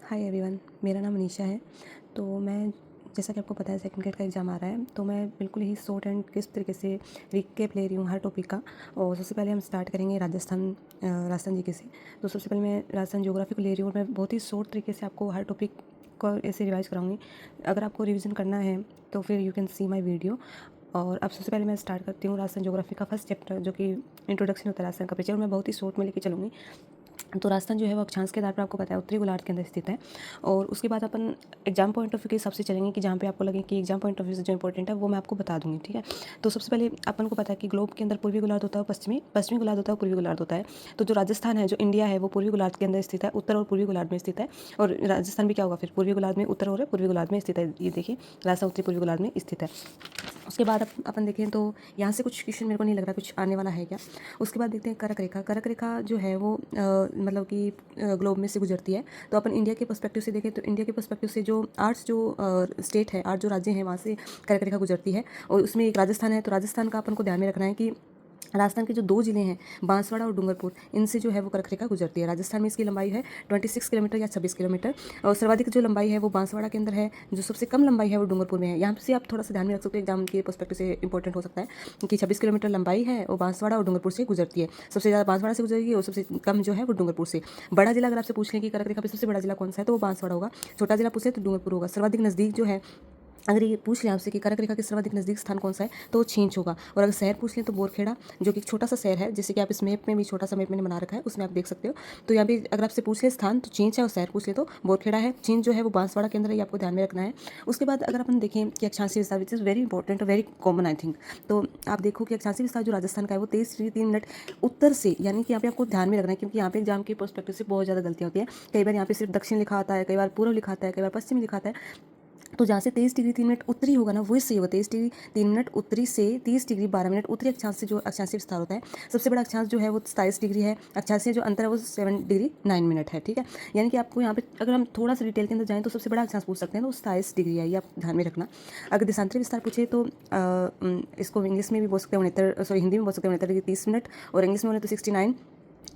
Hi everyone, मेरा नाम मनीषा है। तो मैं, जैसा कि आपको पता है, सेकंड ग्रेड का एग्ज़ाम आ रहा है, तो मैं बिल्कुल ही शॉर्ट एंड किस तरीके से रिकैप ले रही हूँ हर टॉपिक का। और सबसे पहले हम स्टार्ट करेंगे राजस्थान जीके से। तो सबसे पहले मैं राजस्थान ज्योग्राफी को ले रही हूँ और मैं बहुत ही शॉर्ट तरीके से आपको हर टॉपिक को ऐसे रिवाइज कराऊंगी। अगर आपको रिवीजन करना है तो फिर you can see my video. और अब सबसे पहले मैं स्टार्ट करती हूँ राजस्थान ज्योग्राफी का फर्स्ट चैप्टर, जो कि इंट्रोडक्शन होता है राजस्थान का परिचय, और मैं बहुत ही शॉर्ट में लेके चलूँगी। तो राजस्थान जो है वो अक्षांश के आधार पर आपको पता है उत्तरी गोलार्ध के अंदर स्थित है। और उसके बाद अपन एग्जाम पॉइंट ऑफ व्यू के हिसाब से चलेंगे कि जहाँ पे आपको लगे कि एग्जाम पॉइंट ऑफ व्यू से जो इंपॉर्टेंट है वो मैं आपको बता दूंगी, ठीक है। तो सबसे पहले अपन को पता है कि ग्लोब के अंदर पूर्वी गोलार्ध होता है, पश्चिमी गोलार्ध होता है, पूर्वी गोलार्ध होता है। तो जो राजस्थान है, जो इंडिया है, वो पूर्वी गोलार्ध के अंदर स्थित है, उत्तर और पूर्वी गोलार्ध में स्थित है। और राजस्थान भी क्या होगा फिर, पूर्वी गोलार्ध में, उत्तर और पूर्वी गोलार्ध में स्थित है। ये देखिए, राजस्थान उत्तरी पूर्वी गोलार्ध में स्थित है। उसके बाद अपन देखें तो यहाँ से कुछ क्वेश्चन मेरे को नहीं लग रहा कुछ आने वाला है क्या। उसके बाद देखते हैं कर्क रेखा जो है वो मतलब कि ग्लोब में से गुजरती है। तो अपन इंडिया के पर्सपेक्टिव से देखें तो इंडिया के पर्सपेक्टिव से जो 8 जो स्टेट है, 8 जो राज्य हैं, वहाँ से कर्क रेखा गुजरती है। और उसमें एक राजस्थान है। तो राजस्थान का अपन को ध्यान में रखना है कि राजस्थान के जो 2 जिले हैं, बांसवाड़ा और डूंगरपुर, इनसे जो है वो कर्क रेखा गुजरती है। राजस्थान में इसकी लंबाई है 26 किलोमीटर या 26 किलोमीटर। और सर्वाधिक जो लंबाई है वो बांसवाड़ा के अंदर है, जो सबसे कम लंबाई है वो डूंगरपुर में है। यहाँ से आप थोड़ा सा ध्यान में रख सकते हो, एग्जाम के पर्सपेक्टिव से इंपॉर्टेंट हो सकता है कि 26 किलोमीटर लंबाई है और बांसवाड़ा और डूंगरपुर से गुजरती है। सबसे ज़्यादा बांसवाड़ा से गुजरेगी और सबसे कम जो है वो डूंगरपुर से। बड़ा जिला अगर आपसे पूछ लें कि कर्क रेखा पर सबसे बड़ा जिला कौन सा है, तो वो बांसवाड़ा होगा। छोटा जिला पूछे तो डूंगरपुर होगा। सर्वाधिक नज़दीक जो है, अगर ये पूछ लें आपसे कि कर्क रेखा के सर्वाधिक नज़दीक स्थान कौन सा है, तो वो छींच होगा। और अगर शहर पूछ लें तो बोरखेड़ा, जो कि एक छोटा सा शहर है, जैसे कि आप इस मैप में भी, छोटा सा मैप मैंने बना रखा है, उसमें आप देख सकते हो। तो यहाँ पे अगर आपसे पूछ ले स्थान तो छींच है, और शहर पूछ ले तो बोरखेड़ा है। छींच जो है वो बांसवाड़ा के अंदर है, ये आपको ध्यान में रखना है। उसके बाद अगर अपन देखें कि अक्षांशीय विस्तार, विच इज़ वेरी इंपॉर्टेंट और वेरी कॉमन आई थिंक। तो आप देखो कि अक्षांशीय विस्तार जो राजस्थान का है वो 23 डिग्री 3 मिनट उत्तर से, यानी कि यहाँ पे आपको ध्यान में रखना है, क्योंकि यहाँ पे एग्जाम के पर्सपेक्टिव से बहुत ज़्यादा गलतियाँ होती है। कई बार यहाँ पे सिर्फ दक्षिण लिखा आता है, कई बार पूर्व लिखा आता है, कई बार पश्चिम लिखा आता है। तो जहाँ से 23 डिग्री 3 मिनट उत्तरी होगा ना, वही सही होगा। 23 डिग्री 3 मिनट उत्तरी से 30 डिग्री 12 मिनट उत्तरी अक्षांश से जो अक्षांशीय विस्तार होता है, सबसे बड़ा अक्षांश जो है वो 27 डिग्री है। अक्षांशीय जो अंतर है वो 7 डिग्री 9 मिनट है, ठीक है। यानी कि आपको यहाँ पे अगर हम थोड़ा सा डिटेल के अंदर जाएँ तो सबसे बड़ा अक्षांश पूछ सकते हैं, तो 27 डिग्री है, ये आप ध्यान में रखना। अगर देशांतरी विस्तार पूछे तो इसको इंग्लिश में भी बोल सकते हैं 69, सॉरी हिंदी में बोल सकते हैं 69 डिग्री 30 मिनट, और इंग्लिश में बोले तो 69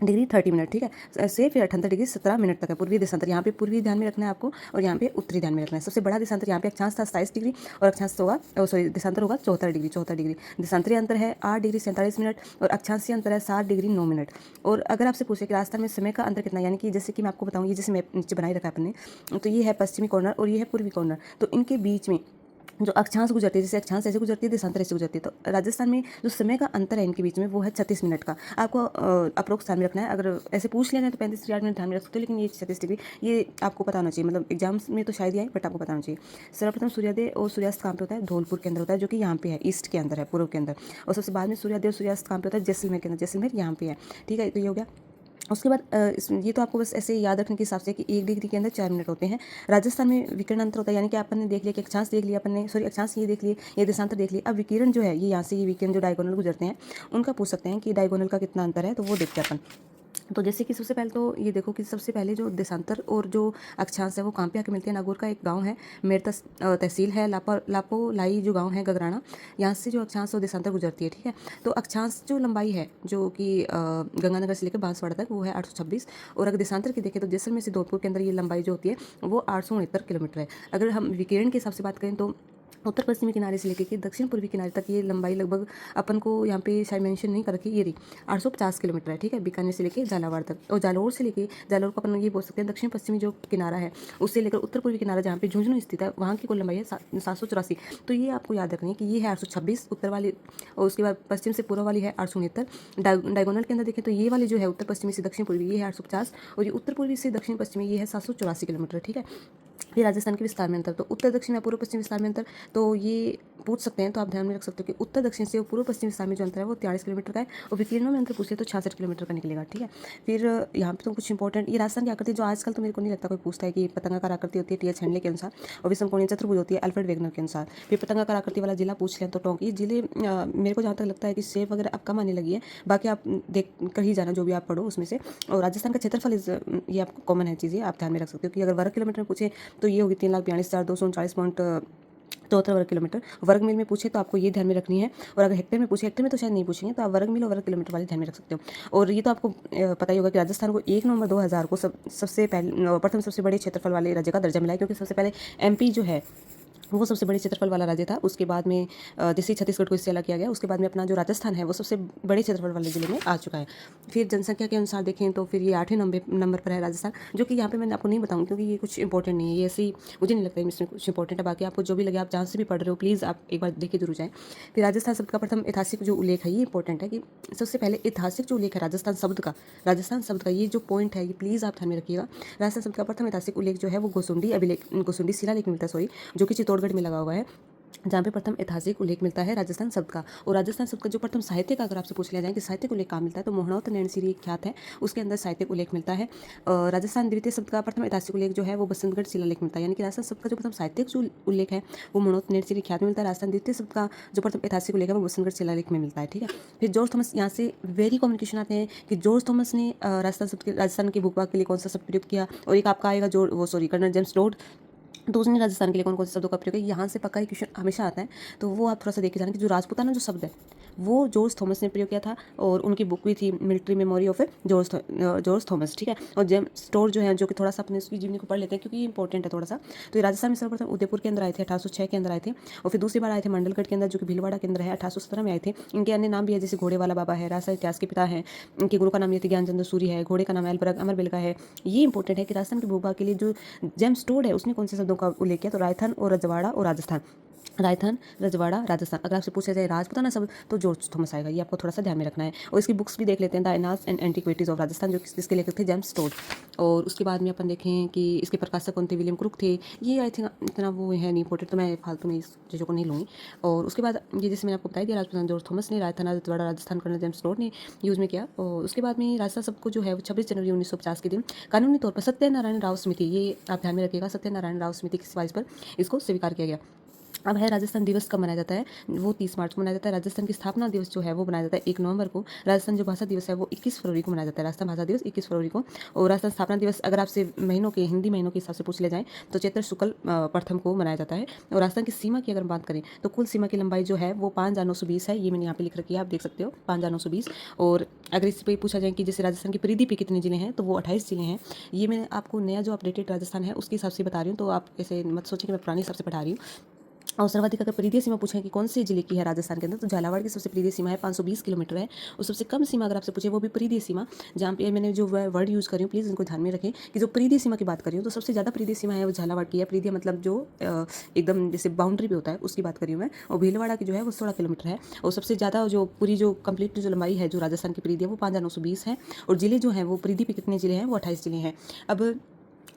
डिग्री 30 मिनट, ठीक है। ऐसे फिर 78 डिग्री 17 मिनट तक है पूर्वी देशांतर। यहाँ पे पूर्वी ध्यान में रखना है आपको, और यहाँ पे उत्तरी ध्यान में रखना है। सबसे बड़ा देशांतर यहाँ पे अक्षांश था 27 डिग्री, और अक्षांश होगा, सॉरी देशांतर होगा 74 डिग्री। देशांतरीय अंतर है 8 डिग्री 47 मिनट, और अक्षांशीय अंतर है 7 डिग्री 9 मिनट। और अगर आपसे पूछे कि राजस्थान में समय का अंतर कितना, यानी कि जैसे कि मैं आपको बताऊँ, ये जैसे मैप नीचे बनाई रखा है अपने, तो ये है पश्चिमी कॉर्नर और ये है पूर्वी कॉर्नर। तो इनके बीच में जो अक्षांश गुजरती है, जैसे अक्षांश ऐसे गुजरती है, देशांतर ऐसे गुजरती है, तो राजस्थान में जो समय का अंतर है इनके बीच में वो है 36 मिनट का। आपको अप्रोक्स ध्यान में रखना है। अगर ऐसे पूछ लेना है तो 35 से 8 मिनट ध्यान में रख सकते हो, लेकिन ये 36 डिग्री ये आपको पता होना चाहिए। मतलब एग्जाम्स में तो शायद ही आए, बट आपको पता होना चाहिए। सर्वप्रथम सूर्योदय और सूर्यास्त कहाँ पे होता है, धौलपुर के अंदर होता है, जो कि यहाँ पे है, ईस्ट के अंदर है, पूर्व के अंदर। और सबसे बाद में सूर्योदय और सूर्यास्त कहाँ पे होता है, जैसलमेर के अंदर। जैसलमेर यहाँ पे है, ठीक है। तो ये हो गया। उसके बाद ये तो आपको बस ऐसे याद रखने के हिसाब से कि 1 डिग्री के अंदर 4 मिनट होते हैं। राजस्थान में विकिरण अंतर होता है, यानी कि अपन ने देख लिया कि अक्षांश देख लिया अपन ने, सॉरी अक्षांश ये देख लिए, ये देशांतर देख लिया। अब विकिरण जो है, ये यहाँ से ये विकिरण जो डायगोनल गुजरते हैं, उनका पूछ सकते हैं कि डायगोनल का कितना अंतर है, तो वो देखते हैं अपन। तो जैसे कि सबसे पहले तो ये देखो कि सबसे पहले जो देशांतर और जो अक्षांश है वो कहाँ पे आके मिलते हैं। नागौर का एक गांव है, मेरठ तहसील है, लापोलाई जो गांव है, गगराना, यहाँ से जो अक्षांश और देशांतर गुजरती है, ठीक है। तो अक्षांश जो लंबाई है, जो कि गंगानगर से लेकर बांसवाड़ा तक, वो है 826। और अगर देशांतर की देखें तो जैसलमेर से धौलपुर के अंदर ये लंबाई जो होती है वो 869 किलोमीटर है। अगर हम विकिरण के हिसाब से बात करें तो उत्तर पश्चिमी किनारे से लेकर के दक्षिण पूर्वी किनारे तक ये लंबाई लगभग, अपन को यहाँ पे शायद मेंशन नहीं कर रखी, ये रही 850 किलोमीटर है, ठीक है। बीकानेर से लेकर झालावाड़ तक, और जालौर से लेकर, जालौर को अपन ये बोल सकते हैं दक्षिण पश्चिमी जो किनारा है, उससे लेकर उत्तर पूर्वी किनारा जहाँ पे झुंझुनू स्थित है, वहाँ की कुल लंबाई है 784। तो ये आपको याद रखनी है कि ये है 826 उत्तर वाली, और उसके बाद पश्चिम से पूर्व वाली है 869। डायगोनल के अंदर देखें तो ये वाली जो है उत्तर पश्चिमी से दक्षिण पूर्वी, ये है 850, और ये उत्तर पूर्वी से दक्षिण पश्चिमी ये है 784 किलोमीटर, ठीक है। फिर राजस्थान के विस्तार में अंतर, तो उत्तर दक्षिण या पूर्व पश्चिम विस्तार में अंतर, तो ये पूछ सकते हैं। तो आप ध्यान में रख सकते हो कि उत्तर दक्षिण से पूर्व पश्चिम विस्तार में जो अंतर है वो 43 किलोमीटर का है, और विकिरणों में अंतर पूछे तो 66 किलोमीटर का निकलेगा, ठीक है। फिर यहाँ पे तो कुछ इंपॉर्टेंट, ये राजस्थान की आकृति जो आजकल तो मेरे को नहीं लगता कोई पूछता है कि पतंगाकार आकृति होती है टी एच हेंडले के अनुसार, और विषमकोणीय चतुर्भुज होती है अल्फ्रेड वेगनर के अनुसार। फिर पतंगाकार आकृति वाला जिला पूछ लें तो टोंक, ये जिले मेरे को जहाँ तक लगता है कि सेफ वगैरह अब कम आने लगी है, बाकी आप देख कर ही जाना जो भी आप पढ़ो उसमें से। और राजस्थान का क्षेत्रफल ये आपको कॉमन है चीज़ें, आप ध्यान में रख सकते हो कि अगर वर्ग किलोमीटर में पूछे तो ये होगी 3,42,239 पॉइंट 74 वर्ग किलोमीटर। वर्ग मील में पूछे तो आपको ये ध्यान में रखनी है, और अगर हेक्टेयर में पूछे, हेक्टेयर में तो शायद नहीं पूछेंगे, तो आप वर्ग मील और वर्ग किलोमीटर वाले ध्यान में रख सकते हो। और ये तो आपको पता ही होगा कि राजस्थान को 1 नवंबर 2000 को सबसे पहले प्रथम सबसे बड़े क्षेत्रफल वाले राज्य का दर्जा मिला है, क्योंकि सबसे पहले एमपी जो है वो सबसे बड़े क्षेत्रफल वाला राज्य था। उसके बाद में जैसे छत्तीसगढ़ को इससे अलग किया गया, उसके बाद में अपना जो राजस्थान है वो सबसे बड़े क्षेत्रफल वाले जिले में आ चुका है। फिर जनसंख्या के अनुसार देखें तो फिर ये 8वें नंबर पर है राजस्थान, जो कि यहाँ पे मैंने आपको नहीं बताऊँ क्योंकि ये कुछ इंपॉर्टेंट नहीं है, ये ऐसी मुझे नहीं लगता है इसमें कुछ इंपॉर्टेंट है। बाकी आपको जो भी लगे, आप जहाँ से भी पढ़ रहे हो प्लीज़ आप एक बार देखे जरूर जाएँ। फिर राजस्थान शब्द का प्रथम ऐतिहासिक जो उल्लेख है, ये इंपॉर्टेंट है कि सबसे पहले ऐतिहासिक जो उल्लेख है राजस्थान शब्द का ये जो पॉइंट है, ये प्लीज़ आप ध्यान में रखिएगा। राजस्थान शब्द का प्रथम ऐतिहासिक उल्लेख जो है वो गोसुंडी शिलालेख में मिलता है, सॉरी, जो कि चित्तौड़गढ़ में लगा हुआ है, जहाँ पे प्रथम ऐतिहासिक उल्लेख मिलता है राजस्थान शब्द का। और राजस्थान शब्द का जो प्रथम साहित्य का अगर आपसे पूछ लिया जाए कि साहित्यिक उल्लेख कहाँ मिलता है, तो मोहनौत नैणसीरी एक ख्यात है, उसके अंदर साहित्यिक उल्लेख मिलता है। राजस्थान द्वितीय शब्द का प्रथम ऐतिहासिक उल्लेख जो है वो बसंतगढ़ शिलालेख मिलता है, यानी कि राजस्थान शब्द का जो प्रथम साहित्यिक जो उल्लेख है वो मोहनौत नैणसीरी ख्यात में मिलता है। राजस्थान द्वितीय शब्द का जो प्रथम ऐतिहासिक उल्लेख है वो बसंतगढ़ शिलालेख में मिलता है, ठीक है। फिर जॉर्ज थॉमस, यहाँ से वेरी कम्युनिकेशन आते हैं कि जॉर्ज थॉमस ने राजस्थान के भूभाग के लिए कौन सा शब्द प्रयोग किया, और एक आपका आएगा कर्नल जेम्स टोड, तो उसने राजस्थान के लिए कौन कौन से शब्दों का प्रयोग है, यहाँ से पक्का ही क्वेश्चन हमेशा आता है। तो वो आप थोड़ा सा देख के जाना कि जो राजपूताना जो शब्द है वो जॉर्ज थॉमस ने प्रयोग किया था, और उनकी बुक भी थी military memory of George Thomas, ठीक है। और जेम्स टोड जो है, जो कि थोड़ा सा अपने उसकी जीवनी को पढ़ लेते हैं क्योंकि ये इंपॉर्टेंट है थोड़ा सा। तो ये राजस्थान में सर्वप्रथम उदयपुर के अंदर आए थे, 1806 के अंदर आए थे, और फिर दूसरी बार आए थे मंडलगढ़ के अंदर, जो कि भीलवाड़ा के अंदर है, 1817 में आए थे। इनके अन्य नाम भी है, जैसे घोड़े वाला बाबा है, राजस्थान इतिहास के पिता है, इनके गुरु का नाम यति ज्ञानचंद्र सूरी है, घोड़े का नाम एल्बर्ग अमरबेल का है। ये इंपॉर्टेंट है कि राजस्थान के भूभाग के लिए जो जेम्स टोड है उसने कौन से शब्दों का उल्लेख किया, तो रायथन और रजवाड़ा और राजस्थान, राजस्थान रजवाड़ा राजस्थान। अगर आपसे पूछा जाए राजपूताना शब्द तो जॉर्ज थॉमस आएगा, ये आपको थोड़ा सा ध्यान में रखना है। और इसकी बुक्स भी देख लेते हैं, the annals and antiquities of Rajasthan, जो जिसके लेखक थे जेम्स टोड। और उसके बाद में अपन देखें कि इसके प्रकाशक कौन थे, विलियम क्रुक थे। ये आई थिंक इतना वो है नहीं इंपॉर्टेंट, तो मैं फालतू में इस चीज़ों को नहीं लूँगी। और उसके बाद ये जैसे मैंने आपको बताया दिया, राजपूताना जॉर्ज थॉमस ने, राजस्थान रजवाड़ा राजस्थान कर्नल जेम्स टोड ने यूज़ में किया। और उसके बाद में राजस्थान सबको जो है वो 26 जनवरी 1950 के दिन कानूनी तौर पर सत्यनारायण राव समिति, ये आप ध्यान में रखिएगा, सत्यनारायण राव समिति की सिफारिश पर इसको स्वीकार किया गया। अब है राजस्थान दिवस कब मनाया जाता है, वो 30 मार्च को मनाया जाता है। राजस्थान की स्थापना दिवस जो है वो मनाया जाता है 1 नवंबर को। राजस्थान जो भाषा दिवस है वो 21 फरवरी को मनाया जाता है, राजस्थान भाषा दिवस 21 फरवरी को। और राजस्थान स्थापना दिवस अगर आपसे महीनों के, हिंदी महीनों के हिसाब से पूछ ले जाएँ तो चैत्र शुक्ल प्रथम को मनाया जाता है। और राजस्थान की सीमा की अगर बात करें तो कुल सीमा की लंबाई जो है वो 5,920 है, ये मैंने यहाँ पे लिख रखी है, आप देख सकते हो 5,920। और अगर इस पर पूछा जाए कि जैसे राजस्थान की परिधि पे कितने जिले हैं, तो वो 28 जिले हैं। ये मैं आपको नया जो अपडेटेड राजस्थान है उसके हिसाब से बता रही हूँ, तो आप ऐसे मत सोचें कि मैं पुराने हिसाब से पढ़ा रही हूँ। और सर्वाधिक अगर परिधीय सीमा पूछें कि कौन से जिले की है राजस्थान के अंदर, तो झालावाड़ की सबसे परिधीय सीमा है 520 किलोमीटर है। और सबसे कम सीमा अगर आपसे पूछे वो भी परिधीय सीमा, जहाँ पे मैंने जो वर्ड यूज़ करी हूँ प्लीज़ इनको ध्यान में रखें कि जो परिधीय सीमा की बात करी हूँ, तो सबसे ज़्यादा परिधीय सीमा है वो झालावाड़ की है। परिधीय मतलब जो एकदम जैसे बाउंड्री पे होता है उसकी बात करी हूँ मैं। और भीलवाड़ा की जो है वो 16 किलोमीटर है। और सबसे ज़्यादा जो पूरी जो कंप्लीट जो लंबाई है जो राजस्थान की परिधि है वो 5,920 है। और जिले जो हैं वो परिधि पे कितने जिले हैं, वो 28 जिले हैं। अब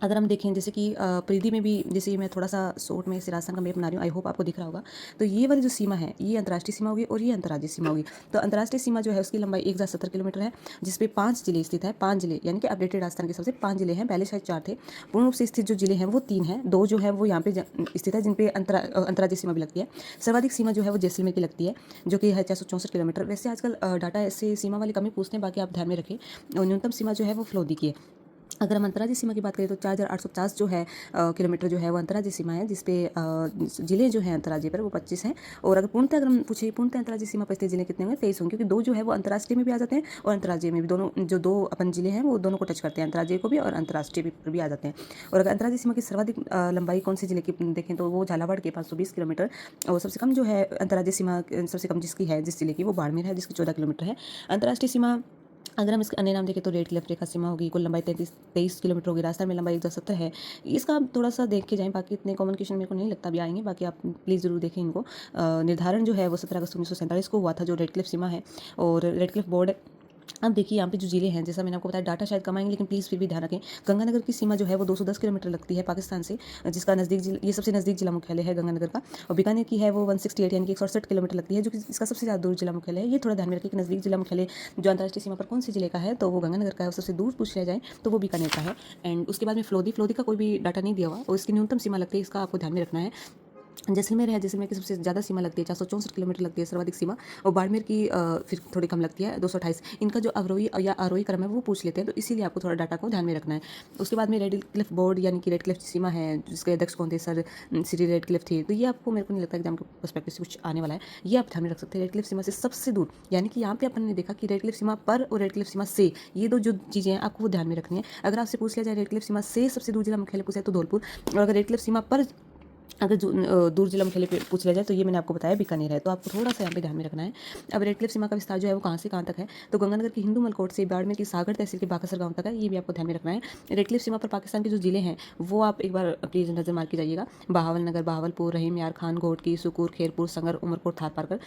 अगर हम देखें जैसे कि परिधि में भी, जैसे मैं थोड़ा सा शॉर्ट में इस राजस्थान का मैप बना रही हूँ, आई होप आपको दिख रहा होगा। तो ये वाली जो सीमा है ये अंतर्राष्ट्रीय सीमा होगी और ये अंतर्राज्यीय सीमा होगी। तो अंतर्राष्ट्रीय सीमा जो है उसकी लंबाई 1,070 किलोमीटर है, जिसपे 5 जिले स्थित है। 5 जिले यानी कि अपडेटेड राजस्थान के सबसे 5 जिले हैं, पहले शायद 4 थे। पूर्ण रूप से स्थित जो जिले हैं वो 3 हैं, 2 जो है वो यहाँ पे स्थित है, जिन पे अंतर्राज्यीय सीमा भी लगती है। सर्वाधिक सीमा जो है वो जैसलमेर की लगती है, जो कि है 464 किलोमीटर। वैसे आजकल डाटा ऐसे सीमा वाले कम ही पूछते हैं, बाकी आप ध्यान में रखें। और न्यूनतम सीमा जो है वो फलोदी की है। अगर हम अंतर्राज्यीय सीमा की बात करें तो 4,850 जो है किलोमीटर जो है वो अंतर्राज्यीय सीमा है, जिसपे जिले जो हैं अंतर्राज्यीय पर वो 25 हैं। और अगर पूर्णतः अगर हम पूछे पूर्णतः अंतर्राज्यीय सीमा पर स्थित जिले कितने होंगे, 23 होंगे, क्योंकि 2 जो है वो अंतर्राष्ट्रीय में भी आ जाते हैं और अंतर्राज्यीय में भी, दोनों जो 2 अपन जिले हैं वो दोनों को टच करते हैं, अंतर्राज्यीय को भी और अंतर्राष्ट्रीय भी आ जाते हैं। और अगर अंतर्राज्यीय सीमा की सर्वाधिक लंबाई कौन सी जिले की देखें तो वो झालावाड़ के 520 किलोमीटर। और सबसे कम जो है अंतर्राज्यीय सीमा सबसे कम जिसकी है जिस जिले की, वो बाड़मेर है, जिसकी 14 किलोमीटर है। अंतर्राष्ट्रीय सीमा अगर हम इसके अन्य नाम देखें तो रेड क्लिफ रेखा सीमा होगी, कुल लंबाई 23 किलोमीटर होगी। राजस्थान में लंबाई 170 है। इसका आप थोड़ा सा देख के जाएं, बाकी इतने कॉमन क्वेश्चन मेरे को नहीं लगता भी आएंगे, बाकी आप प्लीज़ ज़रूर देखें इनको। निर्धारण जो है वो 17 अगस्त 1947 को हुआ था, जो रेड क्लिफ सीमा है और रेड क्लिफ बोर्ड। अब देखिए यहाँ पे जो जिले हैं, जैसा मैंने आपको बताया, डाटा शायद कम आएंगे लेकिन प्लीज़ फिर भी ध्यान रखें। गंगानगर की सीमा जो है वो 210 किलोमीटर लगती है पाकिस्तान से, जिसका नज़दीक ये सबसे नज़दीक जिला मुख्यालय है गंगानगर का। और बीकानेर की है वो 168 यानी कि 168 किलोमीटर लगती है, जो कि इसका सबसे ज़्यादा दूर जिला मुख्यालय है। ये थोड़ा ध्यान में रखें कि नज़दीक जिला मुख्यालय जो अंतर्राष्ट्रीय सीमा पर कौन से जिले का है, तो वो गंगानगर का है। और सबसे दूर पूछ लिया जाए तो वो बीकानेर का है। एंड उसके बाद में फ्लोदी का कोई भी डाटा नहीं दिया हुआ और इसकी न्यूनतम सीमा लगती है, इसका आपको ध्यान में रखना है। जैसलमेर है, जैसलमेर की सबसे ज़्यादा सीमा लगती है, 464 किलोमीटर लगती है सर्वाधिक सीमा। और बाड़मेर की फिर थोड़ी कम लगती है, 228। इनका जो अवरोही या आरोही क्रम है वो पूछ लेते हैं, तो इसीलिए आपको थोड़ा डाटा को ध्यान में रखना है। उसके बाद में रेड क्लिफ बोर्ड यानी कि रेड क्लिफ सीमा है, जिसके अध्यक्ष कौन थे, सर श्री रेड क्लिफ थे। तो ये आपको, मेरे को नहीं लगता एग्जाम के पर्सपेक्टिव से कुछ आने वाला है, ये आप ध्यान में रख सकते हैं। रेड क्लिफ सीमा से सबसे दूर, यानी कि यहाँ पे अपन ने देखा कि रेड क्लिफ सीमा पर और रेड क्लिफ सीमा से, ये दो जो चीज़ें हैं आपको वो ध्यान में रखनी है। अगर आपसे पूछ लिया जाए रेड क्लिफ सीमा से सबसे दूर जिला मुख्यालय पूछा है तो धौलपुर, और अगर रेड क्लिफ सीमा पर अगर दूर जिला मुख्यालय पे पूछ लिया जाए तो ये मैंने आपको बताया बीकानेर है। तो आपको थोड़ा सा यहाँ पे ध्यान में रखना है। अब रेड क्लिफ सीमा का विस्तार जो है वो कहाँ से कहाँ तक है, तो गंगानगर की हिंदू मलकोट से बाड़मेर की सागर तहसील के बाकासर गांव तक है, ये भी आपको ध्यान में रखना है। रेड क्लिफ सीमा पर पाकिस्तान के जो जिले हैं वो आप एक बार प्लीज़ नज़र मार के जाइएगा। बहावल नगर, बहावलपुर, रहीम यार खान, घोटकी, सुकूर, खेरपुर, संगर, उमरकोट, थार पारकर,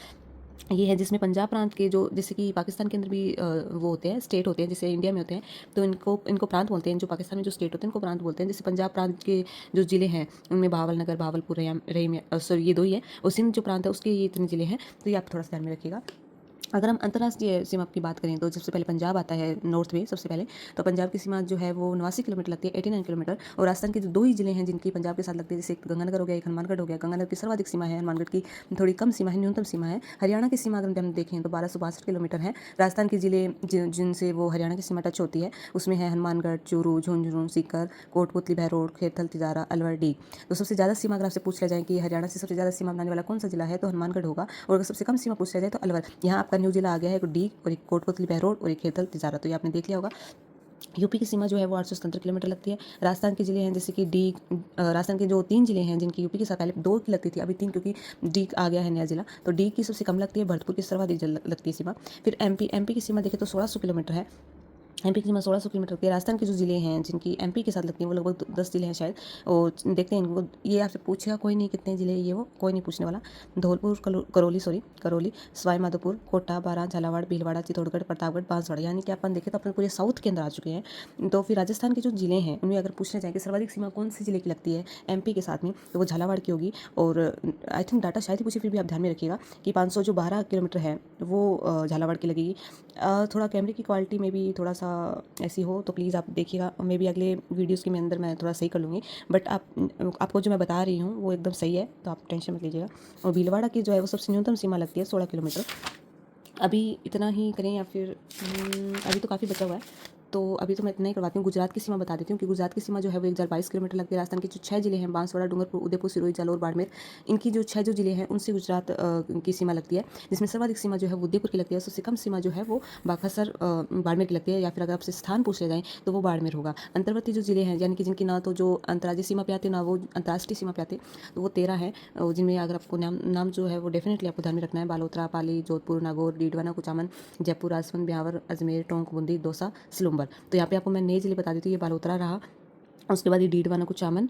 ये है। जिसमें पंजाब प्रांत के जो, जैसे कि पाकिस्तान के अंदर भी वो होते हैं, स्टेट होते हैं, जैसे इंडिया में होते हैं, तो इनको प्रांत बोलते हैं। जो पाकिस्तान में जो स्टेट होते हैं इनको प्रांत बोलते हैं। जैसे पंजाब प्रांत के जो ज़िले हैं उनमें बहावल नगर, बहावलपुर, रहीम, सॉरी ये दो ही है। और सिंध जो प्रांत है उसके ये इतने ज़िले हैं, तो ये आप थोड़ा सा ध्यान में रखिएगा। अगर हम अंतर्राष्ट्रीय सीमा की बात करें तो सबसे पहले पंजाब आता है नॉर्थ में सबसे पहले। तो पंजाब की सीमा जो है वो 89 किलोमीटर लगती है, 89 किलोमीटर। और राजस्थान के जो दो ही जिले हैं जिनकी पंजाब के साथ लगती है, जैसे एक गंगानगर हो गया, एक हनुमानगढ़ हो गया। गंगानगर की सर्वाधिक सीमा है, हनुमानगढ़ की थोड़ी कम सीमा है, न्यूनतम सीमा है। हरियाणा की सीमा अगर हम देखें तो 1262 किलोमीटर है। राजस्थान के जिले जिनसे वो हरियाणा की सीमा टच होती है उसमें है हनुमानगढ़, चूरू, झुंझुनू, सीकर, कोटपुतली, बहरोड, खेरथल, तिजारा, अलवर, डीग। तो सबसे ज़्यादा सीमा अगर आपसे पूछ लिया जाए कि हरियाणा से सबसे ज़्यादा सीमा बनाने वाला कौन सा जिला है, तो हनुमानगढ़ होगा। और अगर सबसे कम सीमा पूछ लिया जाए तो अलवर। यहाँ आपका न्यू जिला आ गया है, डीग और एक कोटपुतली, बहरोड और एक खेरथल, तिजारा। तो ये आपने देख लिया होगा। यूपी की सीमा जो है वो 877 किलोमीटर लगती है। राजस्थान के जिले हैं जैसे कि डी, राजस्थान के जो 3 जिले हैं जिनकी यूपी के साथ पहले 2 की लगती थी, अभी 3, क्योंकि डी आ गया है नया जिला। तो डी की सबसे कम लगती है, भरतपुर की सर्वाधिक लगती है सीमा। फिर एमपी की सीमा देखें तो 1600 किलोमीटर है। एमपी की सीमा 1600 किलोमीटर की है। राजस्थान के जो ज़िले हैं जिनकी एमपी के साथ लगती हैं वो लगभग 10 ज़िले हैं शायद। और देखते हैं इनको, ये आपसे पूछेगा कोई नहीं कितने ज़िले ये, वो कोई नहीं पूछने वाला। धौलपुर, करौली, सवाई माधोपुर, कोटा, बारां, झालावाड़, भीलवाड़ा, चित्तौड़गढ़, प्रतापगढ़, बांसवाड़ा, यानी कि अपन देखें तो अपन पूरे साउथ के अंदर आ चुके हैं। तो फिर राजस्थान के जो ज़िले हैं उनमें अगर पूछना चाहें कि सर्वाधिक सीमा कौन सी ज़िले की लगती है एमपी के साथ में, तो वो झालावाड़ की होगी। और आई थिंक डाटा शायद ही पूछे, फिर भी आप ध्यान में रखिएगा कि 512 किलोमीटर है वो झालावाड़ की लगेगी। थोड़ा कैमरे की क्वालिटी में भी थोड़ा सा ऐसी हो तो प्लीज़ आप देखिएगा, मे बी अगले वीडियोज़ के अंदर मैं थोड़ा सही कर लूँगी। बट आपको जो मैं बता रही हूँ वो एकदम सही है, तो आप टेंशन मत लीजिएगा। और भीलवाड़ा की जो है वो सबसे न्यूनतम सीमा लगती है 16 किलोमीटर। अभी इतना ही करें या फिर अभी तो काफ़ी बचा हुआ है, तो अभी तो मैं इतना ही करवाती हूँ। गुजरात की सीमा बता देती हूँ कि गुजरात की सीमा जो है वो 1022 किलोमीटर लगती है। राजस्थान के जो 6 जिले हैं, बांसवाड़ा, डूंगरपुर, उदयपुर, सिरोही, जालौर, बाड़मेर, इनकी जो 6 जो जिले हैं उनसे गुजरात की सीमा लगती है, जिसमें सर्वाधिक सीमा जो है वो उदयपुर की लगती है। सबसे कम सीमा जो है वो बाकासर, बाड़मेर की लगती है, या फिर अगर आपसे स्थान पूछ लिया जाए तो वो बाड़मेर होगा। अंतर्वर्ती जो जिले हैं यानी कि जिनकी ना तो जो अंतर्राज्यीय सीमा पे आते ना वो अंतर्राष्ट्रीय सीमा पे आते, तो वो 13 है। जिनमें अगर आपको नाम जो है वो डेफिनेटली आपको ध्यान में रखना है। बालोतरा, पाली, जोधपुर, नागौर, डीडवाना, कुचामन, जयपुर, राजसमंद, ब्यावर, अजमेर, टोंक, बूंदी, दौसा, सिलुम्बर। तो यहाँ पे आपको मैं नए जिले बता देती हूँ। ये बालोतरा रहा, उसके बाद ये डीडवाना, कुचामन,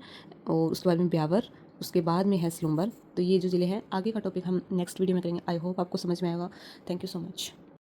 और उसके बाद में ब्यावर, उसके बाद में है सिलुम्बर। तो ये जो जिले हैं, आगे का टॉपिक हम नेक्स्ट वीडियो में करेंगे। आई होप आपको समझ में आएगा। Thank you so much.